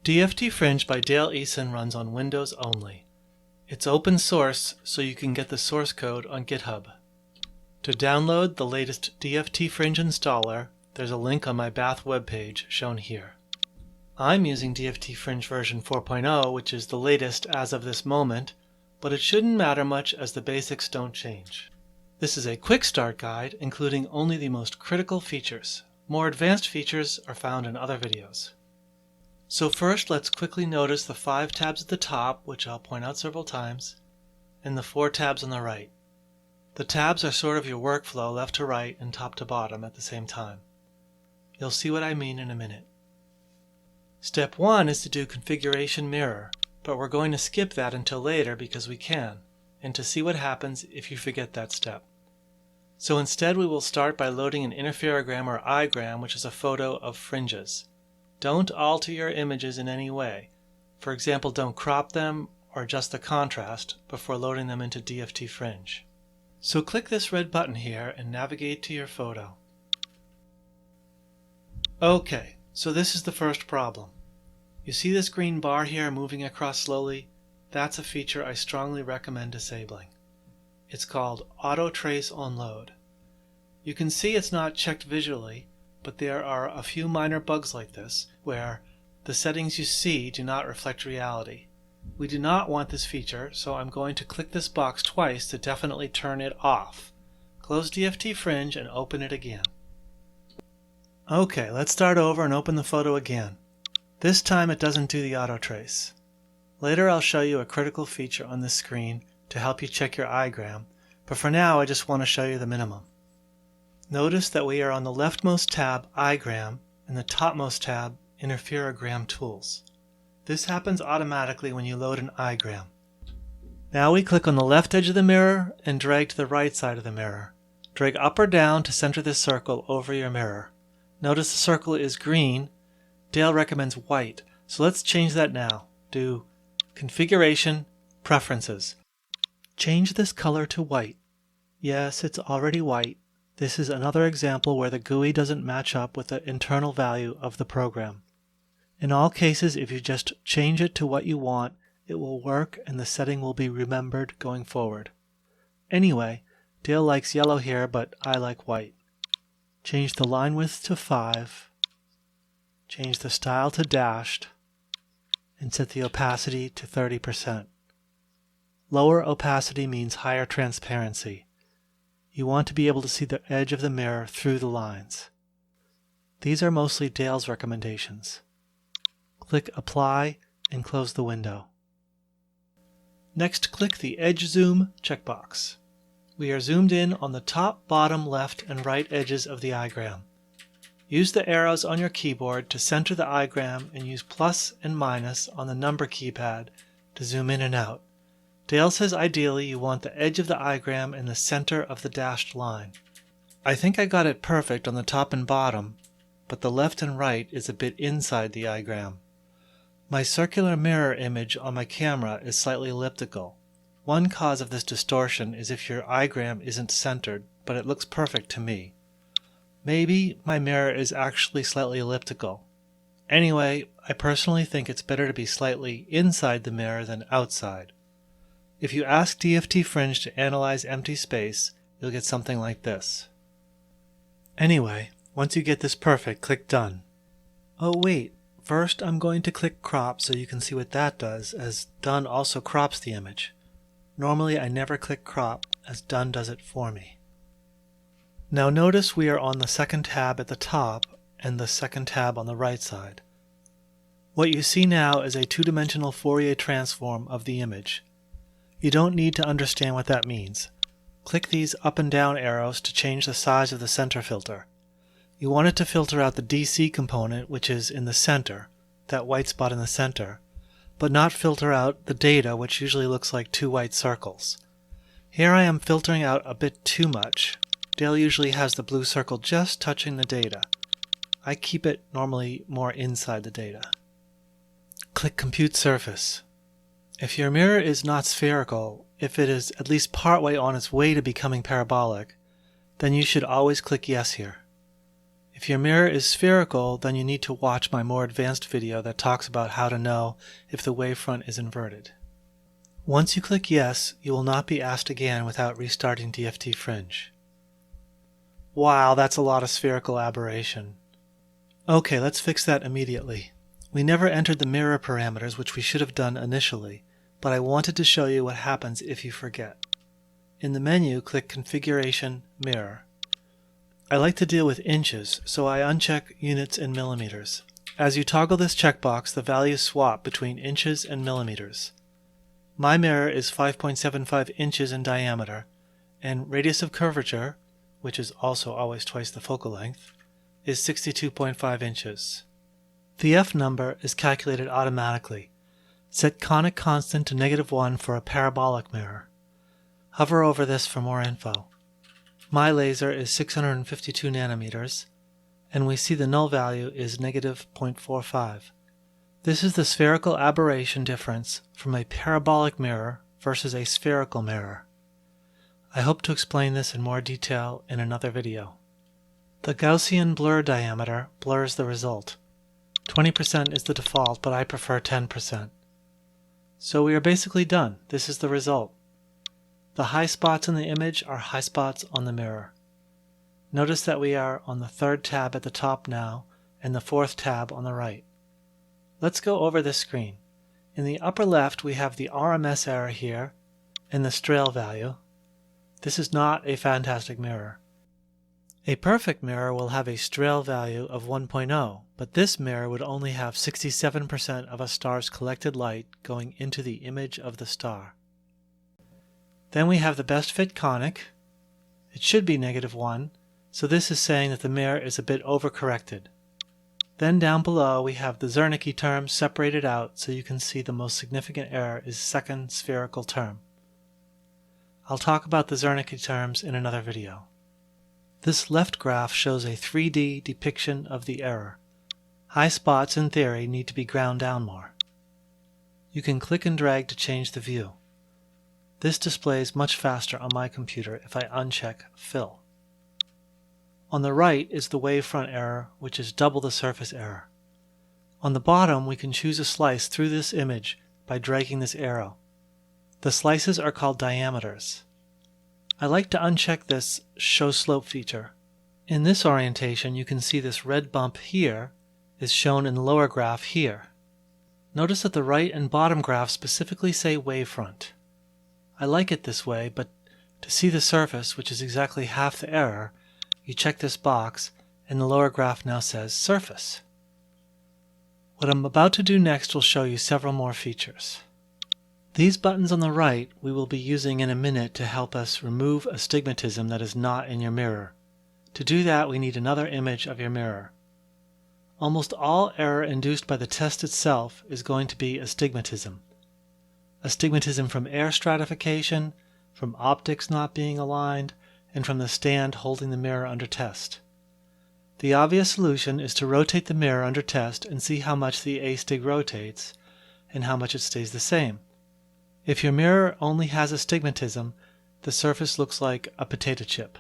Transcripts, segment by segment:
DFTFringe by Dale Eason runs on Windows only. It's open source, so you can get the source code on GitHub. To download the latest DFTFringe installer, there's a link on my Bath webpage shown here. I'm using DFTFringe version 4.0, which is the latest as of this moment, but it shouldn't matter much as the basics don't change. This is a quick start guide, including only the most critical features. More advanced features are found in other videos. So first, let's quickly notice the 5 tabs at the top, which I'll point out several times, and the 4 tabs on the right. The tabs are sort of your workflow left to right and top to bottom at the same time. You'll see what I mean in a minute. Step 1 is to do configuration mirror, but we're going to skip that until later because we can, and to see what happens if you forget that step. So instead we will start by loading an interferogram or igram, which is a photo of fringes. Don't alter your images in any way. For example, don't crop them or adjust the contrast before loading them into DFTFringe. So click this red button here and navigate to your photo. Okay, so this is the first problem. You see this green bar here moving across slowly? That's a feature I strongly recommend disabling. It's called Auto Trace on Load. You can see it's not checked visually, but there are a few minor bugs like this, where the settings you see do not reflect reality. We do not want this feature, so I'm going to click this box twice to definitely turn it off. Close DFTFringe and open it again. Okay, let's start over and open the photo again. This time it doesn't do the auto trace. Later I'll show you a critical feature on this screen to help you check your igram, but for now I just want to show you the minimum. Notice that we are on the leftmost tab, igram, and the topmost tab, interferogram tools. This happens automatically when you load an igram. Now we click on the left edge of the mirror and drag to the right side of the mirror. Drag up or down to center this circle over your mirror. Notice the circle is green. Dale recommends white, so let's change that now. Do Configuration, Preferences. Change this color to white. Yes, it's already white. This is another example where the GUI doesn't match up with the internal value of the program. In all cases, if you just change it to what you want, it will work and the setting will be remembered going forward. Anyway, Dale likes yellow here, but I like white. Change the line width to 5. Change the style to dashed, and set the opacity to 30%. Lower opacity means higher transparency. You want to be able to see the edge of the mirror through the lines. These are mostly Dale's recommendations. Click Apply and close the window. Next, click the Edge Zoom checkbox. We are zoomed in on the top, bottom, left, and right edges of the igram. Use the arrows on your keyboard to center the igram and use plus and minus on the number keypad to zoom in and out. Dale says ideally you want the edge of the igram in the center of the dashed line. I think I got it perfect on the top and bottom, but the left and right is a bit inside the igram. My circular mirror image on my camera is slightly elliptical. One cause of this distortion is if your igram isn't centered, but it looks perfect to me. Maybe my mirror is actually slightly elliptical. Anyway, I personally think it's better to be slightly inside the mirror than outside. If you ask DFTFringe to analyze empty space, you'll get something like this. Anyway, once you get this perfect, click Done. Oh wait, first I'm going to click Crop so you can see what that does, as Done also crops the image. Normally I never click Crop, as Done does it for me. Now notice we are on the second tab at the top and the second tab on the right side. What you see now is a two-dimensional Fourier transform of the image. You don't need to understand what that means. Click these up and down arrows to change the size of the center filter. You want it to filter out the DC component, which is in the center, that white spot in the center, but not filter out the data, which usually looks like 2 white circles. Here I am filtering out a bit too much. Dale usually has the blue circle just touching the data. I keep it normally more inside the data. Click Compute Surface. If your mirror is not spherical, if it is at least partway on its way to becoming parabolic, then you should always click Yes here. If your mirror is spherical, then you need to watch my more advanced video that talks about how to know if the wavefront is inverted. Once you click yes, you will not be asked again without restarting DFTFringe. Wow, that's a lot of spherical aberration. Okay, let's fix that immediately. We never entered the mirror parameters, which we should have done initially, but I wanted to show you what happens if you forget. In the menu, click Configuration, Mirror. I like to deal with inches, so I uncheck units in millimeters. As you toggle this checkbox, the values swap between inches and millimeters. My mirror is 5.75 inches in diameter, and radius of curvature, which is also always twice the focal length, is 62.5 inches. The F number is calculated automatically. Set conic constant to -1 for a parabolic mirror. Hover over this for more info. My laser is 652 nanometers, and we see the null value is -0.45. This is the spherical aberration difference from a parabolic mirror versus a spherical mirror. I hope to explain this in more detail in another video. The Gaussian blur diameter blurs the result. 20% is the default, but I prefer 10%. So we are basically done. This is the result. The high spots in the image are high spots on the mirror. Notice that we are on the third tab at the top now, and the fourth tab on the right. Let's go over this screen. In the upper left we have the RMS error here, and the Strail value. This is not a fantastic mirror. A perfect mirror will have a Strail value of 1.0, but this mirror would only have 67% of a star's collected light going into the image of the star. Then we have the best fit conic. It should be -1, so this is saying that the mirror is a bit overcorrected. Then down below we have the Zernike term separated out so you can see the most significant error is second spherical term. I'll talk about the Zernike terms in another video. This left graph shows a 3D depiction of the error. High spots, in theory, need to be ground down more. You can click and drag to change the view. This displays much faster on my computer if I uncheck Fill. On the right is the wavefront error, which is double the surface error. On the bottom, we can choose a slice through this image by dragging this arrow. The slices are called diameters. I like to uncheck this Show Slope feature. In this orientation, you can see this red bump here is shown in the lower graph here. Notice that the right and bottom graphs specifically say wavefront. I like it this way, but to see the surface, which is exactly half the error, you check this box, and the lower graph now says surface. What I'm about to do next will show you several more features. These buttons on the right we will be using in a minute to help us remove astigmatism that is not in your mirror. To do that, we need another image of your mirror. Almost all error induced by the test itself is going to be astigmatism. Astigmatism from air stratification, from optics not being aligned, and from the stand holding the mirror under test. The obvious solution is to rotate the mirror under test and see how much the astig rotates and how much it stays the same. If your mirror only has astigmatism, the surface looks like a potato chip.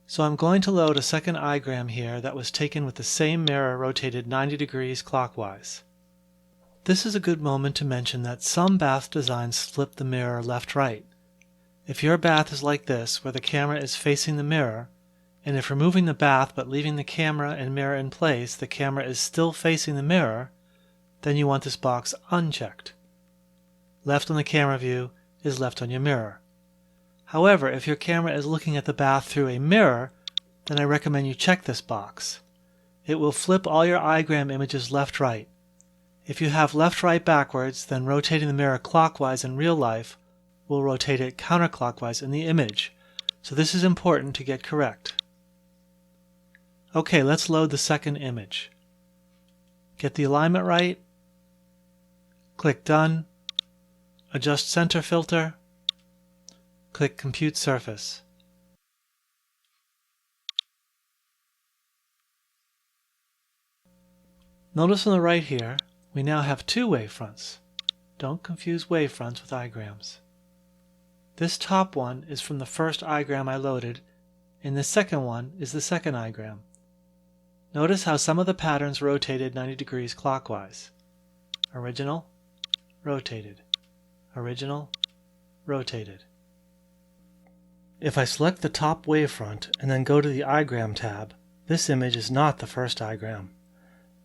So I'm going to load a second igram here that was taken with the same mirror rotated 90 degrees clockwise. This is a good moment to mention that some bath designs flip the mirror left-right. If your bath is like this, where the camera is facing the mirror, and if removing the bath but leaving the camera and mirror in place, the camera is still facing the mirror, then you want this box unchecked. Left on the camera view is left on your mirror. However, if your camera is looking at the bath through a mirror, then I recommend you check this box. It will flip all your igram images left-right. If you have left-right backwards, then rotating the mirror clockwise in real life will rotate it counterclockwise in the image, so this is important to get correct. Okay, let's load the second image. Get the alignment right, click Done, adjust center filter, click Compute Surface. Notice on the right here, we now have two wavefronts. Don't confuse wavefronts with igrams. This top one is from the first igram I loaded, and the second one is the second igram. Notice how some of the patterns rotated 90 degrees clockwise. Original, rotated, original, rotated. If I select the top wavefront and then go to the igram tab, this image is not the first igram.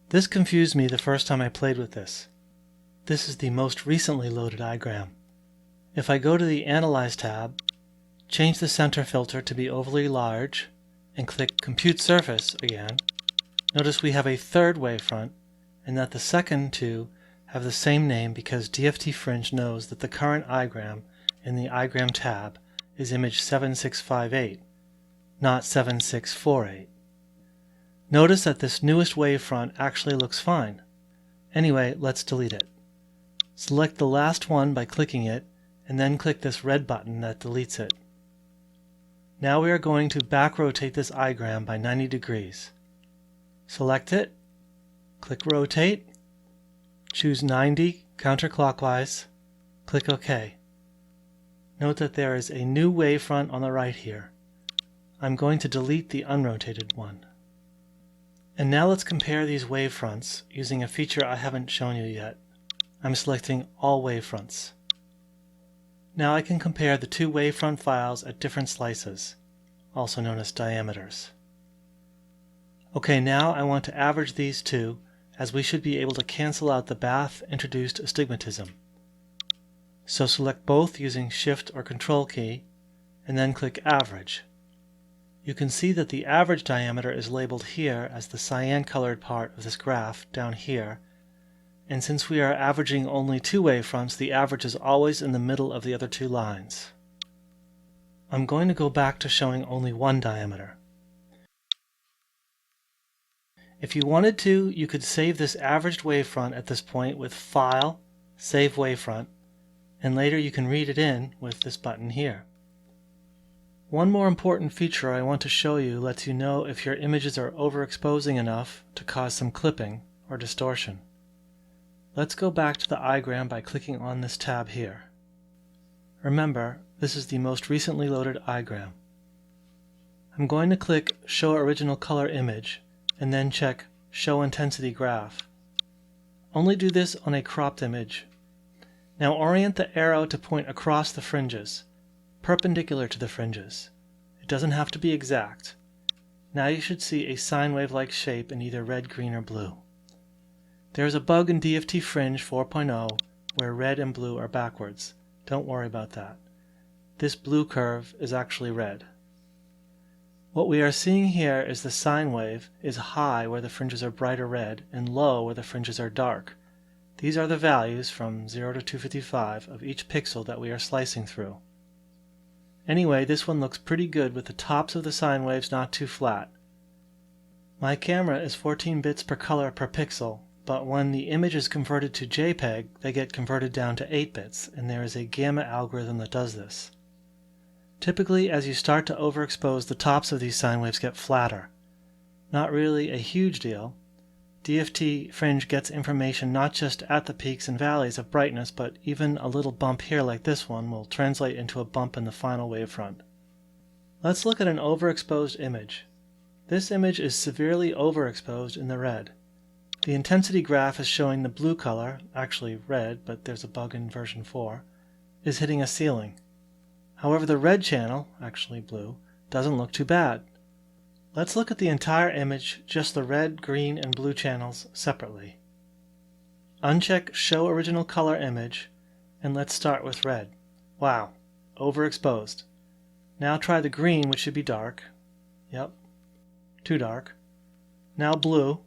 This confused me the first time I played with this. This is the most recently loaded igram. If I go to the Analyze tab, change the center filter to be overly large, and click Compute Surface again, notice we have a third wavefront, and that the second two have the same name because DFTFringe knows that the current igram in the igram tab is image 7658, not 7648. Notice that this newest wavefront actually looks fine. Anyway, let's delete it. Select the last one by clicking it, and then click this red button that deletes it. Now we are going to back rotate this igram by 90 degrees. Select it, click Rotate, choose 90 counterclockwise, click OK. Note that there is a new wavefront on the right here. I'm going to delete the unrotated one. And now let's compare these wavefronts using a feature I haven't shown you yet. I'm selecting All Wavefronts. Now I can compare the two wavefront files at different slices, also known as diameters. Okay, now I want to average these two, as we should be able to cancel out the Bath introduced astigmatism. So select both using Shift or Control key, and then click Average. You can see that the average diameter is labeled here as the cyan-colored part of this graph down here, and since we are averaging only two wavefronts, the average is always in the middle of the other two lines. I'm going to go back to showing only one diameter. If you wanted to, you could save this averaged wavefront at this point with File, Save Wavefront, and later you can read it in with this button here. One more important feature I want to show you lets you know if your images are overexposing enough to cause some clipping or distortion. Let's go back to the igram by clicking on this tab here. Remember, this is the most recently loaded igram. I'm going to click Show Original Color Image and then check Show Intensity Graph. Only do this on a cropped image. Now orient the arrow to point across the fringes, perpendicular to the fringes. It doesn't have to be exact. Now you should see a sine wave-like shape in either red, green, or blue. There's a bug in DFTFringe 4.0 where red and blue are backwards. Don't worry about that. This blue curve is actually red. What we are seeing here is the sine wave is high where the fringes are brighter red and low where the fringes are dark. These are the values from 0 to 255 of each pixel that we are slicing through. Anyway, this one looks pretty good with the tops of the sine waves not too flat. My camera is 14 bits per color per pixel, but when the image is converted to JPEG, they get converted down to 8 bits, and there is a gamma algorithm that does this. Typically, as you start to overexpose, the tops of these sine waves get flatter. Not really a huge deal. DFTFringe gets information not just at the peaks and valleys of brightness, but even a little bump here like this one will translate into a bump in the final wavefront. Let's look at an overexposed image. This image is severely overexposed in the red. The intensity graph is showing the blue color, actually red, but there's a bug in version 4, is hitting a ceiling. However, the red channel, actually blue, doesn't look too bad. Let's look at the entire image, just the red, green, and blue channels separately. Uncheck Show Original Color Image, and let's start with red. Wow, overexposed. Now try the green, which should be dark. Yep, too dark. Now blue.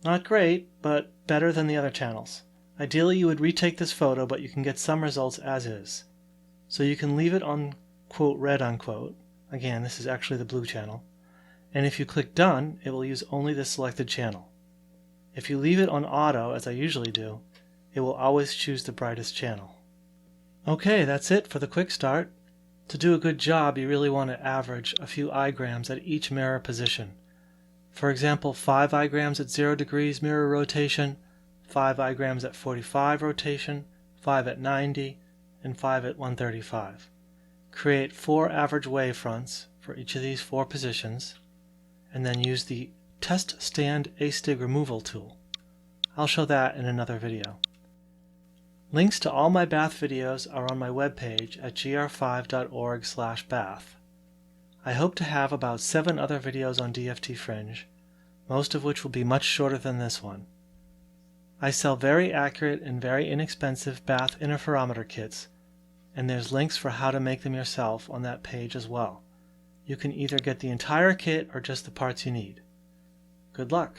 Not great, but better than the other channels. Ideally you would retake this photo, but you can get some results as is. So you can leave it on quote red unquote. Again, this is actually the blue channel. And if you click Done, it will use only the selected channel. If you leave it on auto, as I usually do, it will always choose the brightest channel. Okay, that's it for the quick start. To do a good job, you really want to average a few igrams at each mirror position. For example, 5 igrams at 0 degrees mirror rotation, 5 igrams at 45 rotation, 5 at 90, and 5 at 135. Create 4 average wavefronts for each of these 4 positions, and then use the test stand astig removal tool. I'll show that in another video. Links to all my bath videos are on my webpage at gr5.org/bath. I hope to have about 7 other videos on DFTFringe, most of which will be much shorter than this one. I sell very accurate and very inexpensive bath interferometer kits, and there's links for how to make them yourself on that page as well. You can either get the entire kit or just the parts you need. Good luck!